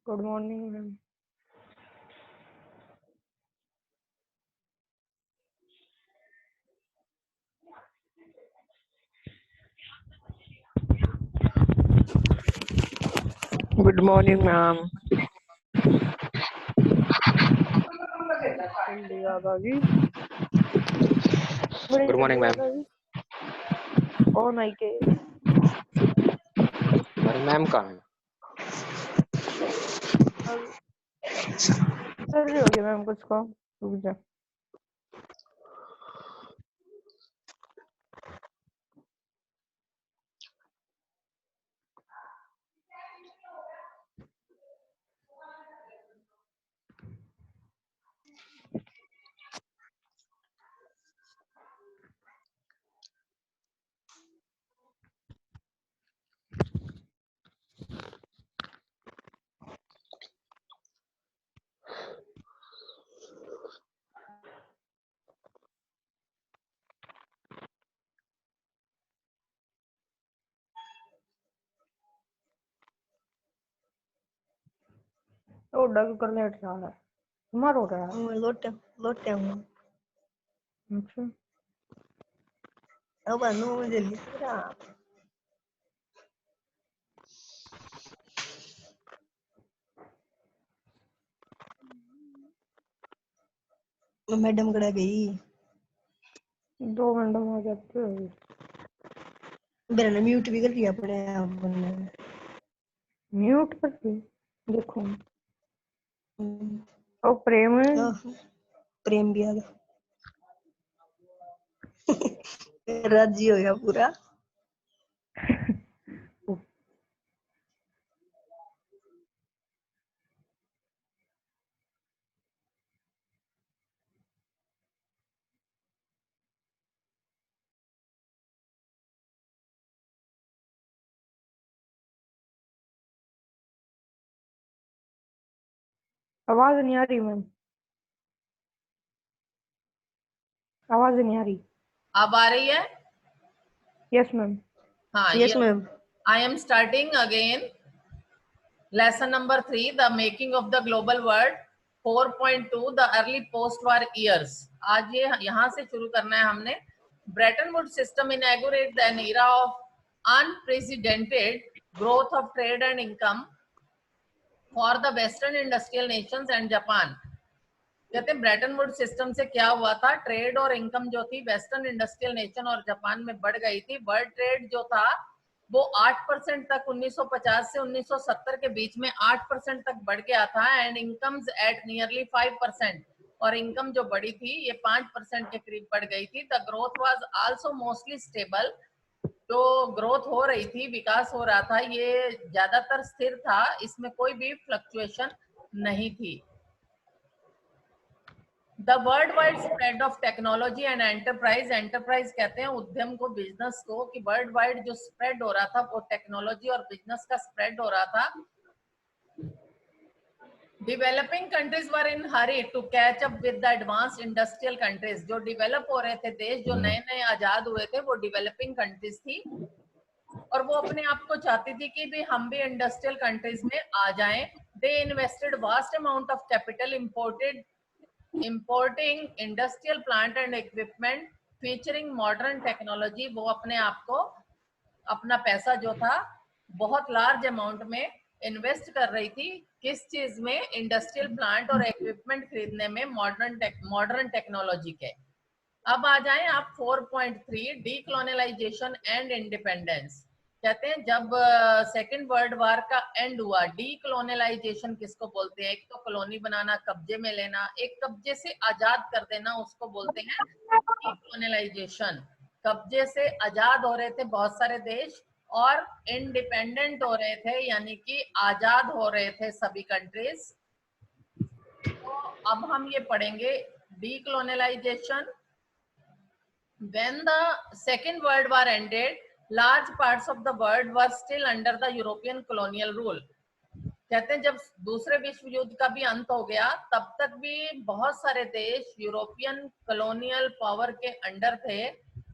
Good morning ma'am. Good morning ma'am. जल्दी याद आ गई। Good morning ma'am. कौन आई के? मैम कहाँ है? कर रही होगी मैम कुछ काम। रुक जा। ओ डग कर लेट रहा है। तुम्हारा हो रहा है? लोटे हूँ। अच्छा। अब 9 बजे लिखा। मैडम कड़ा गई। 2 घंटे में आ जाते हो। मेरा ने म्यूट भी कर दिया अपने आप ने। म्यूट कर दी। देखो ओ प्रेम है। प्रेम भी आ गया। राजी हो गया पूरा। आवाज नहीं आ रही मैम। आवाज नहीं आ रही। अब आ रही है? Yes ma'am. हाँ, yes ma'am. I am starting again. Lesson number 3, the making of the global world. 4.2, the early post-war years. आज ये यहाँ से शुरू करना है हमने. Bretton Woods system inaugurated an era of unprecedented growth of trade and income for the Western industrial nations and Japan. कहते हैं ब्रेटन वुड सिस्टम से क्या हुआ था, ट्रेड और इनकम जो थी वेस्टर्न इंडस्ट्रियल नेशन और जापान में बढ़ गई थी. वर्ल्ड ट्रेड जो था वो 8% तक 1950 से 1970 के बीच में 8% तक बढ़ गया था. एंड इनकम्स एट नियरली 5%, और इनकम जो बढ़ी थी ये 5% के करीब बढ़ गई थी. The growth was also mostly stable. जो ग्रोथ हो रही थी, विकास हो रहा था, ये ज्यादातर स्थिर था, इसमें कोई भी फ्लक्चुएशन नहीं थी. The world wide spread of technology and enterprise. Enterprise कहते हैं उद्यम को, बिजनेस को, कि वर्ल्ड वाइड जो स्प्रेड हो रहा था वो टेक्नोलॉजी और बिजनेस का स्प्रेड हो रहा था. Developing countries were in hurry to catch up with the advanced industrial countries. जो डेवलप हो रहे थे देश, जो नए नए आजाद हुए थे, वो डेवलपिंग कंट्रीज थी, और वो अपने आप को चाहती थी कि भी हम भी इंडस्ट्रियल कंट्रीज में आ जाएं. दे invested vast amount of capital importing industrial plant and equipment featuring modern technology. वो अपने आप को, अपना पैसा जो था बहुत लार्ज अमाउंट में इन्वेस्ट कर रही थी. किस चीज में? इंडस्ट्रियल प्लांट और इक्विपमेंट खरीदने में, मॉडर्न टेक्नोलॉजी के. अब आ जाएं आप 4.3, डीकोलोनाइजेशन एंड इंडिपेंडेंस. कहते हैं जब सेकेंड वर्ल्ड वार का एंड हुआ, डीकोलोनाइजेशन किसको बोलते हैं? एक तो कॉलोनी बनाना, कब्जे में लेना, एक कब्जे से आजाद कर देना, उसको बोलते हैं डीकोलोनाइजेशन. कब्जे से आजाद हो रहे थे बहुत सारे देश, और इंडिपेंडेंट हो रहे थे, यानी कि आजाद हो रहे थे सभी कंट्रीज. तो अब हम ये पढ़ेंगे decolonisation. When the Second World War ended, large parts of the world were still under the European colonial rule. कहते हैं जब दूसरे विश्व युद्ध का भी अंत हो गया, तब तक भी बहुत सारे देश यूरोपियन कॉलोनियल पावर के अंडर थे.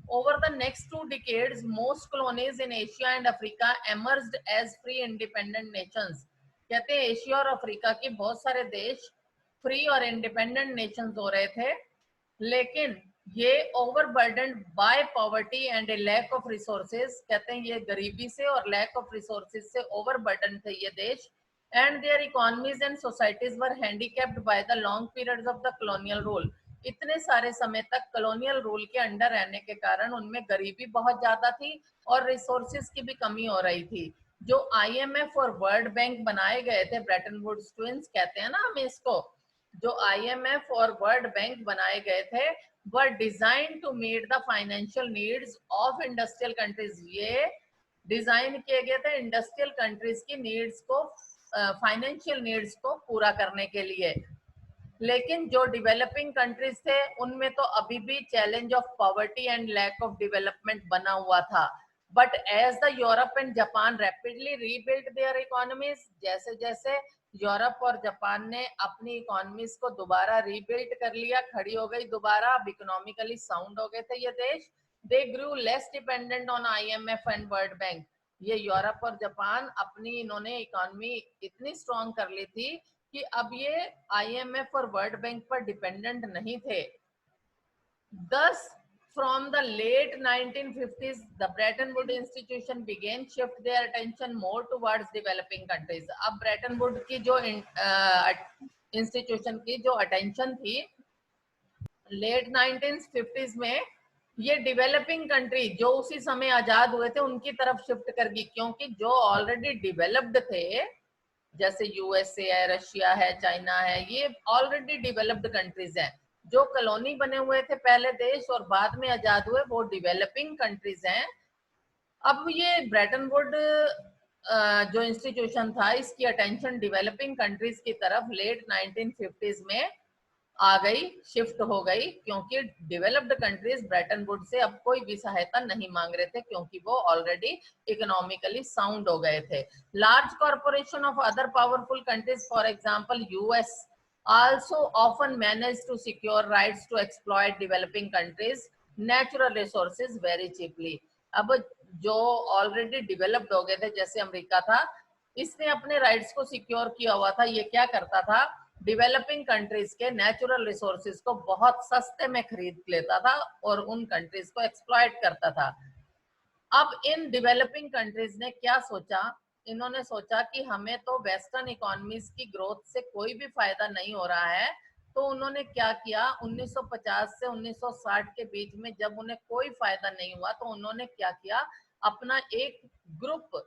Over the next 2 decades, most colonies in Asia and Africa emerged as free independent nations. कहते हैं एशिया और अफ्रीका की बहुत सारे देश फ्री और इंडिपेंडेंट नेशंस हो रहे थे, लेकिन ये overburdened by poverty and a lack of resources, कहते हैं ये गरीबी से और लैक ऑफ रिसोर्सेज से ओवरबर्डन थे ये देश, and their economies and societies were handicapped by the long periods of the colonial rule. इतने सारे समय तक कॉलोनियल रूल के अंडर रहने के कारण उनमें गरीबी बहुत ज्यादा थी और रिसोर्सेज की भी कमी हो रही थी। जो IMF और वर्ल्ड बैंक बनाए गए थे, ब्रेटन वुड्स ट्विंस कहते हैं ना हम इसको, जो IMF और वर्ल्ड बैंक बनाए गए थे were designed to meet the financial needs of industrial countries। ये डिजाइन किए गए थे इंडस्ट्रियल कंट्रीज की नीड्स को, फाइनेंशियल नीड्स को पूरा करने के लिए। लेकिन जो डेवलपिंग कंट्रीज थे उनमें तो अभी भी challenge of poverty and lack of development बना हुआ था। But as the Europe and Japan rapidly rebuild their economies, जैसे जैसे यूरोप और जापान ने अपनी इकोनॉमीज को दोबारा रीबिल्ड कर लिया, खड़ी हो गई दोबारा, अब इकोनॉमिकली साउंड हो गए थे ये देश, they grew less dependent on IMF and world bank. ये यूरोप और जापान अपनी इन्होंने इकोनॉमी इतनी स्ट्रॉन्ग कर ली थी कि अब ये IMF और वर्ल्ड बैंक पर डिपेंडेंट नहीं थे। Thus, from the late 1950s, the Bretton Woods institution began shift their attention more towards developing countries। अब ब्रेटन वुड की जो इंस्टीट्यूशन की जो अटेंशन थी लेट 1950s में, ये डेवलपिंग कंट्री जो उसी समय आजाद हुए थे उनकी तरफ शिफ्ट कर गई, क्योंकि जो ऑलरेडी डेवलप्ड थे जैसे USA है, रशिया है, चाइना है, ये ऑलरेडी डेवलप्ड कंट्रीज हैं। जो कॉलोनी बने हुए थे पहले देश और बाद में आजाद हुए वो डेवलपिंग कंट्रीज हैं। अब ये ब्रेटन वुड जो इंस्टीट्यूशन था इसकी अटेंशन डेवलपिंग कंट्रीज की तरफ लेट 1950s में आ गई, शिफ्ट हो गई, क्योंकि developed countries Brayton would say अब कोई भी सहायता नहीं मांग रहे थे क्योंकि वो ऑलरेडी इकोनॉमिकली साउंड हो गए थे। Large corporation of other powerful countries for example US also often manage to secure rights to exploit developing countries natural resources very cheaply। अब जो ऑलरेडी डेवलप्ड हो गए थे जैसे अमेरिका था, इसने अपने राइट्स को सिक्योर किया हुआ था। ये क्या करता था, डेवलपिंग कंट्रीज के नेचुरल रिसोर्सेज को बहुत सस्ते में खरीद लेता था और उन कंट्रीज को एक्सप्लॉइट करता था। अब इन डेवलपिंग कंट्रीज ने क्या सोचा, इन्होंने सोचा कि हमें तो वेस्टर्न इकोनॉमीज की ग्रोथ से कोई भी फायदा नहीं हो रहा है, तो उन्होंने क्या किया 1950 से 1960 के बीच में जब उन्हें कोई फायदा नहीं हुआ तो उन्होंने क्या किया, अपना एक ग्रुप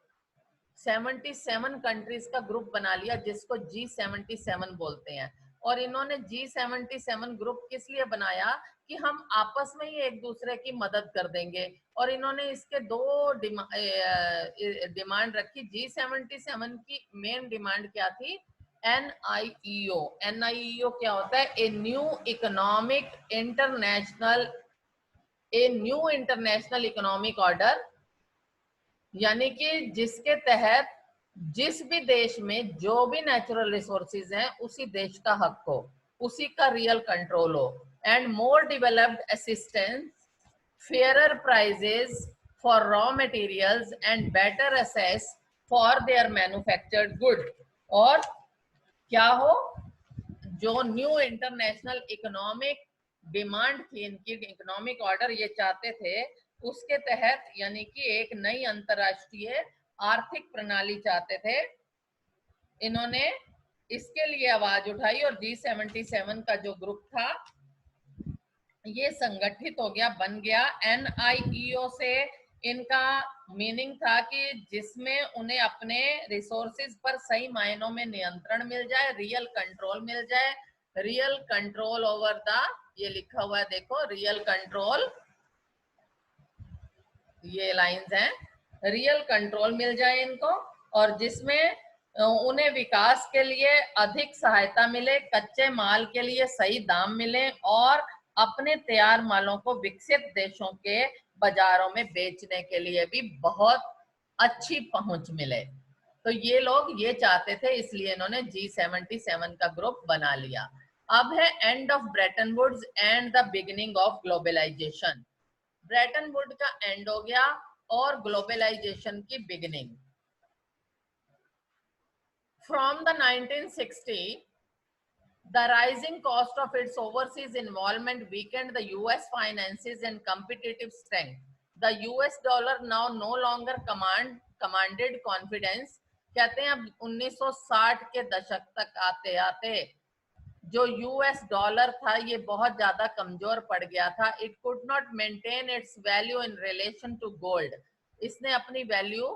77 कंट्रीज का ग्रुप बना लिया जिसको G77 बोलते हैं। और इन्होंने G77 ग्रुप किस लिए बनाया कि हम आपस में ही एक दूसरे की मदद कर देंगे। और इन्होंने इसके दो डिमांड रखी। G77 की मेन डिमांड क्या थी, NIEO। NIEO क्या होता है, a new international economic order, यानी कि जिसके तहत जिस भी देश में जो भी नेचुरल रिसोर्सेज हैं उसी देश का हक हो, उसी का रियल कंट्रोल हो, and more developed assistance, fairer prices for raw materials and better access for their manufactured good. और क्या हो, जो न्यू इंटरनेशनल इकोनॉमिक डिमांड थी इनकी, इकोनॉमिक ऑर्डर ये चाहते थे, उसके तहत यानी कि एक नई अंतरराष्ट्रीय आर्थिक प्रणाली चाहते थे। इन्होंने इसके लिए आवाज उठाई और G77 का जो ग्रुप था ये संगठित हो गया, बन गया। NIEO से इनका मीनिंग था कि जिसमें उन्हें अपने रिसोर्सेज पर सही मायनों में नियंत्रण मिल जाए, रियल कंट्रोल मिल जाए, रियल कंट्रोल ओवर द, ये लिखा हुआ है देखो, रियल कंट्रोल, ये लाइंस हैं, रियल कंट्रोल मिल जाए इनको, और जिसमें उन्हें विकास के लिए अधिक सहायता मिले, कच्चे माल के लिए सही दाम मिले और अपने तैयार मालों को विकसित देशों के बाजारों में बेचने के लिए भी बहुत अच्छी पहुंच मिले। तो ये लोग ये चाहते थे, इसलिए इन्होंने G77 का ग्रुप बना लिया। अब है end of Bretton Woods and the beginning of globalisation. Bretton Wood का एंड हो गया और ग्लोबलाइजेशन की beginning. From the 1960, the rising cost of its overseas involvement weakened the US finances and competitive strength. The US dollar now no longer commanded confidence. कहते हैं अब 1960 के दशक तक आते आते जो यूएस डॉलर था ये बहुत ज्यादा कमजोर पड़ गया था. It could not maintain its value in relation to gold. इसने अपनी वैल्यू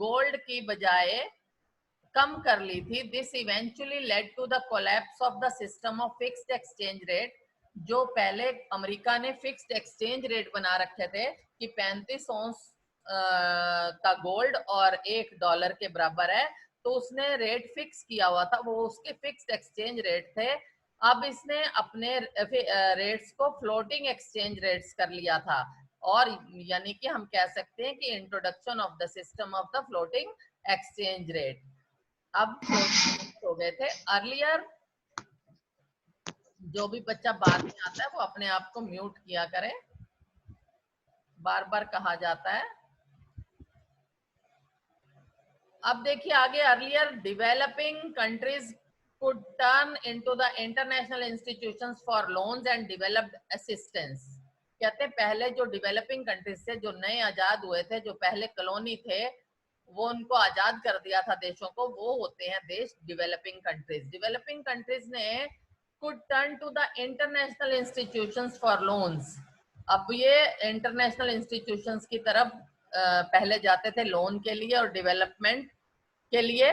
गोल्ड की बजाय कम कर ली थी. This eventually led to the collapse of the system of fixed exchange rate. जो पहले अमेरिका ने फिक्स्ड एक्सचेंज रेट बना रखे थे कि 35 औंस का गोल्ड और $1 के बराबर है, तो उसने रेट फिक्स किया हुआ था, वो उसके फिक्स्ड एक्सचेंज रेट थे. अब इसने अपने रेट्स को फ्लोटिंग एक्सचेंज रेट्स कर लिया था, और यानी कि हम कह सकते हैं कि introduction of the system of the floating exchange rate. अब हो गए थे. अर्लियर जो भी बच्चा बाद में आता है वो अपने आप को म्यूट किया करे, बार बार कहा जाता है. अब देखिए आगे. Earlier developing countries could turn into the international institutions for loans and developed assistance. कहते हैं पहले जो डेवलपिंग कंट्रीज थे, जो नए आजाद हुए थे, जो पहले कॉलोनी थे, वो उनको आजाद कर दिया था देशों को, वो होते हैं देश डेवलपिंग कंट्रीज. डेवलपिंग कंट्रीज ने could turn to the international institutions for loans. अब ये इंटरनेशनल इंस्टीट्यूशंस की तरफ पहले जाते थे लोन के लिए और डेवलपमेंट के लिए.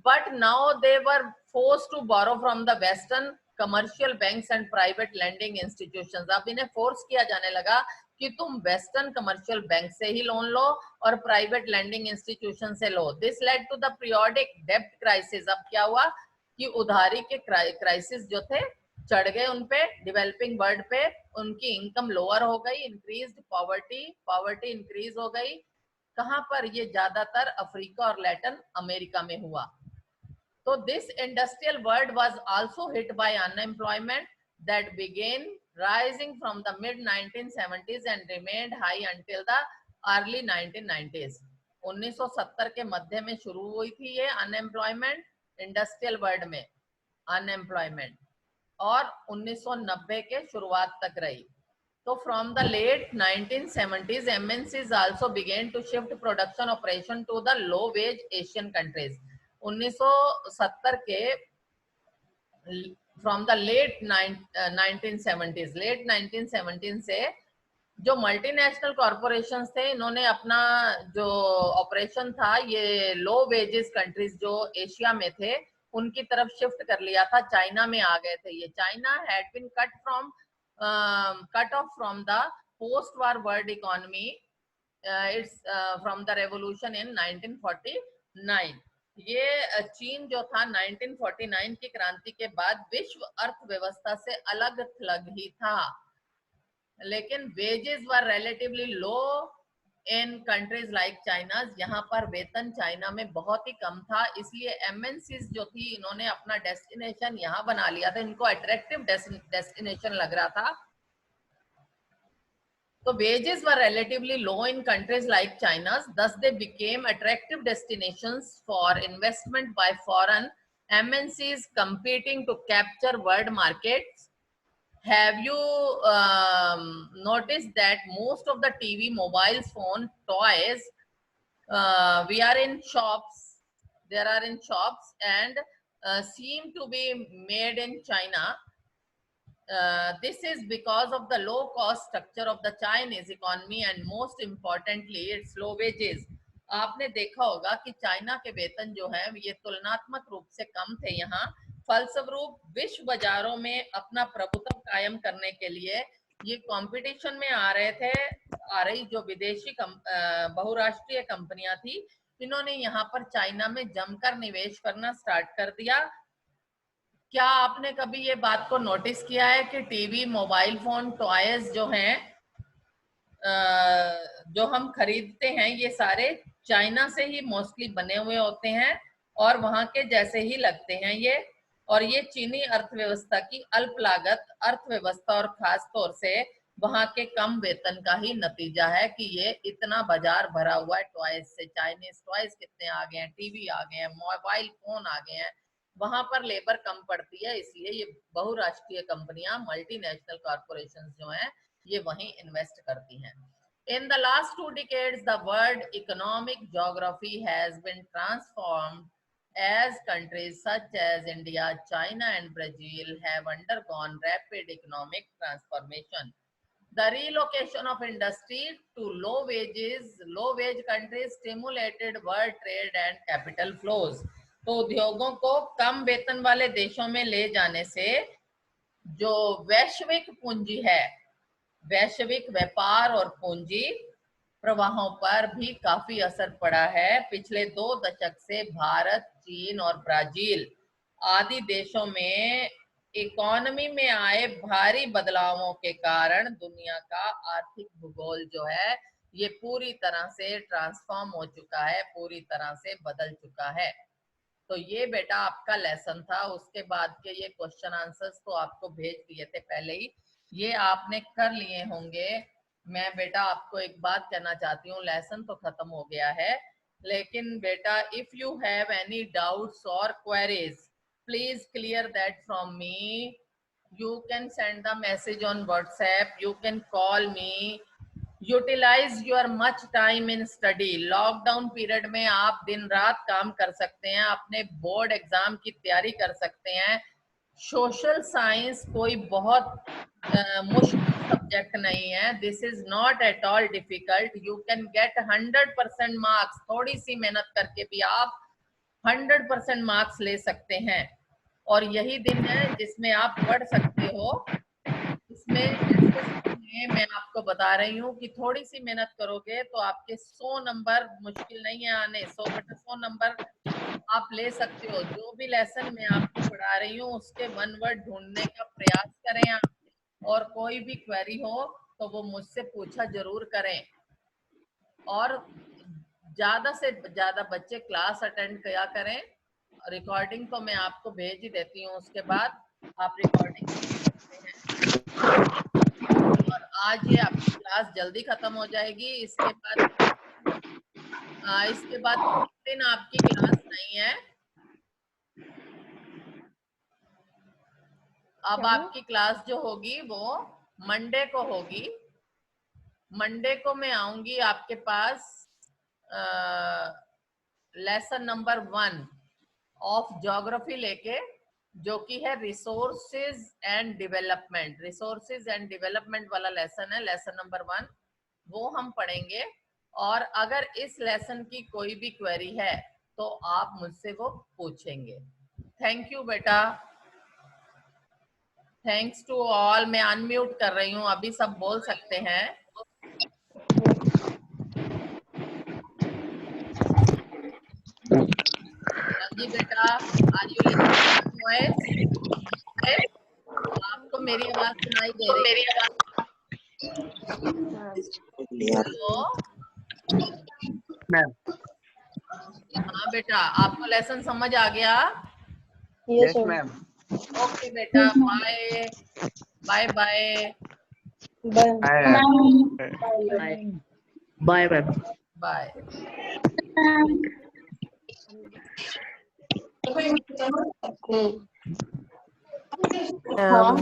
But now they were forced to borrow from the western commercial banks and private lending institutions. अब इन्हें फोर्स किया जाने लगा कि तुम वेस्टर्न कमर्शियल बैंक से ही लोन लो और प्राइवेट लैंडिंग इंस्टीट्यूशन से लो. This led to the periodic डेब्ट क्राइसिस. अब क्या हुआ कि उधारी के क्राइसिस जो थे चढ़ गए उन पे, डेवलपिंग वर्ल्ड पे. उनकी इनकम लोअर हो गई, इंक्रीज्ड पॉवर्टी इंक्रीज हो गई. कहां पर? ये ज्यादातर अफ्रीका और लैटिन अमेरिका में हुआ. So this industrial world was also hit by unemployment that began rising from the mid 1970s and remained high until the early 1990s. 1970 के मध्य में शुरू हुई थी ये अनएम्प्लॉयमेंट, इंडस्ट्रियल वर्ल्ड में अनएम्प्लॉयमेंट, और 1990 के शुरुआत तक रही. तो from the late 1970s, MNCs also began to shift production operation to the low wage Asian countries. 1970 के फ्रॉम द लेट 1970s से जो मल्टीनेशनल कॉरपोरेशंस थे, इन्होंने अपना जो ऑपरेशन था ये लो वेजेस कंट्रीज जो एशिया में थे उनकी तरफ शिफ्ट कर लिया था. चाइना में आ गए थे ये. China had been cut off from the post war world economy. It's from the revolution in 1949. ये चीन जो था 1949 की क्रांति के बाद विश्व अर्थव्यवस्था से अलग थलग ही था, लेकिन वेजेस वर रिलेटिवली लो इन कंट्रीज लाइक चाइना. यहाँ पर वेतन चाइना में बहुत ही कम था, इसलिए एमएनसीज जो थी इन्होंने अपना डेस्टिनेशन यहाँ बना लिया था. इनको अट्रैक्टिव डेस्टिनेशन लग रहा था. So wages were relatively low in countries like China's, thus they became attractive destinations for investment by foreign MNCs competing to capture world markets. Have you noticed that most of the TV, mobile phone, toys, we are in shops, there are in shops and seem to be made in China. This is because of the low cost structure of the Chinese economy and most importantly its low wages. आपने देखा होगा कि China के वेतन जो है ये तुलनात्मक रूप से कम थे यहाँ. फलस्वरूप विश्व बाजारों में अपना प्रभुत्व कायम करने के लिए ये कंपटीशन में आ रही जो विदेशी बहुराष्ट्रीय कंपनियां थी, इन्होंने यहाँ पर चाइना में जमकर निवेश करना स्टार्ट कर दिया. क्या आपने कभी ये बात को नोटिस किया है कि टीवी, मोबाइल फोन, टॉयज जो हैं जो हम खरीदते हैं ये सारे चाइना से ही मोस्टली बने हुए होते हैं और वहां के जैसे ही लगते हैं ये. और ये चीनी अर्थव्यवस्था की अल्प लागत अर्थव्यवस्था और खास तौर से वहां के कम वेतन का ही नतीजा है कि ये इतना बाजार भरा हुआ है टॉयज से। चाइनीज टॉयज कितने आ गए हैं, टीवी आ गए हैं, मोबाइल फोन आ गए हैं, वहां पर लेबर कम पड़ती है, इसलिए ये बहुराष्ट्रीय कंपनियां, मल्टीनेशनल कॉर्पोरेशंस जो हैं, ये वहीं इन्वेस्ट करती हैं। In the last 2 decades, the world economic geography has been transformed as countries such as India, China, and Brazil have undergone rapid economic transformation. The relocation of industry to low wage countries stimulated world trade and capital flows. तो उद्योगों को कम वेतन वाले देशों में ले जाने से जो वैश्विक पूंजी है, वैश्विक व्यापार और पूंजी प्रवाहों पर भी काफी असर पड़ा है। पिछले 2 दशक से भारत, चीन और ब्राजील आदि देशों में इकोनॉमी में आए भारी बदलावों के कारण दुनिया का आर्थिक भूगोल जो है ये पूरी तरह से ट्रांसफॉर्म हो चुका है, पूरी तरह से बदल चुका है। तो ये बेटा आपका लेसन था। उसके बाद के ये क्वेश्चन आंसर्स तो आपको भेज दिए थे पहले ही, ये आपने कर लिए होंगे। मैं बेटा आपको एक बात कहना चाहती हूँ, लेसन तो खत्म हो गया है, लेकिन बेटा if you have any doubts और queries please clear that from me. You can send the message on WhatsApp, you can call me, utilize your much time in study. Lockdown period में आप दिन रात काम कर सकते हैं, अपने बोर्ड एग्जाम की तैयारी कर सकते हैं। सोशल साइंस कोई बहुत मुश्किल सब्जेक्ट नहीं है, this is not at all difficult, you can get 100% marks. थोड़ी सी मेहनत करके भी आप 100% मार्क्स ले सकते हैं, और यही दिन है जिसमें आप पढ़ सकते हो। इसमें मैं आपको बता रही हूँ कि थोड़ी सी मेहनत करोगे तो आपके 100 नंबर मुश्किल नहीं है आने, 100 नंबर आप ले सकते हो। जो भी लेसन मैं आपको पढ़ा रही हूँ उसके 1 वर्ड ढूंढने का प्रयास करें आप, और कोई भी क्वेरी हो तो वो मुझसे पूछा जरूर करें। और ज्यादा से ज्यादा बच्चे क्लास अटेंड किया करें। रिकॉर्डिंग तो मैं आपको भेज ही देती हूँ, उसके बाद आप रिकॉर्डिंग सुन सकते हैं। और आज ये आपकी क्लास जल्दी खत्म हो जाएगी। इसके बाद 3 दिन आपकी क्लास नहीं है। अब आपकी क्लास जो होगी वो मंडे को होगी। मंडे को मैं आऊंगी आपके पास लेसन नंबर 1 ऑफ ज्योग्राफी लेके, जो कि है resources and development. Resources and development वाला लेसन है, लेसन नंबर 1, वो हम पढ़ेंगे। और अगर इस लेसन की कोई भी क्वेरी है तो आप मुझसे वो पूछेंगे। थैंक यू बेटा, थैंक्स टू ऑल। मैं अनम्यूट कर रही हूँ, अभी सब बोल सकते हैं। जी बेटा, आर यू लिसनिंग वॉइस? आपको मेरी आवाज सुनाई दे रही है? Hello ma'am. हाँ बेटा, आपको लेसन समझ आ गया? Yes ma'am. ओके बेटा, bye bye bye bye ma'am. Bye. हाँ